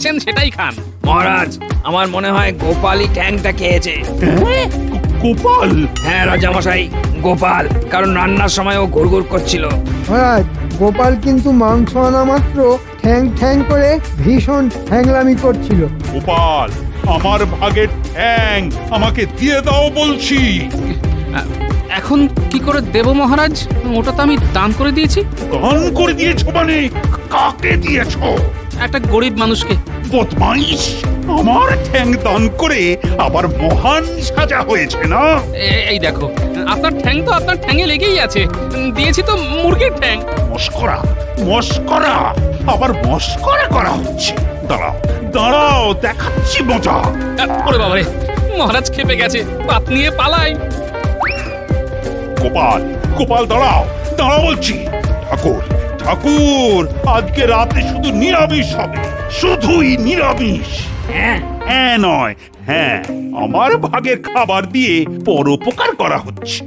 দিচ্ছেন সেটাই খান। মহারাজ, আমার মনে হয় গোপালই ঠ্যাংটা খেয়েছে। হ্যাঁ? গোপাল? হ্যাঁ রাজামশাই, গোপাল। কারণ রান্নার সময় ও গুড়গুড় করছিল। মহারাজ, গোপাল কিন্তু মাংস আনা মাত্র ঠ্যাং ঠ্যাং করে ভীষণ ঠ্যাংলামি করছিল। গোপাল, আমার ভাগের ঠ্যাং আমাকে দিয়ে দাও বলছি। এখন কি করে দেব মহারাজ? ওটা তো আমি দান করে দিয়েছি। দান করে দিয়েছো মানে? কাকে দিয়েছো? একটা গরিব মানুষকে। বদমাইশ! আমার ঠ্যাং দান করে আবার মহান সাজা হয়েছে না? এই দেখো, আপনার ঠ্যাং তো আপনার ঠ্যাঙে লেগেই আছে। দিয়েছি তো মুরগির ঠ্যাং। মস্করা, মস্করা, আবার মস্করা করা হচ্ছে। দাঁড়াও দাঁড়াও, দেখাচ্ছি মজা। ওরে বাবারে, মহারাজ খেপে গেছে। পাত নিয়ে পালাই। গোপাল, গোপাল দাঁড়াও, দাঁড়াও বলছি। ঠাকুর, ঠাকুর, আজকে রাতে শুধু নিরামিষ হবে, শুধুই নিরামিষ। হ্যাঁ, হ্যাঁ নয়, হ্যাঁ, আমার ভাগের খাবার দিয়ে পরোপকার করা হচ্ছে।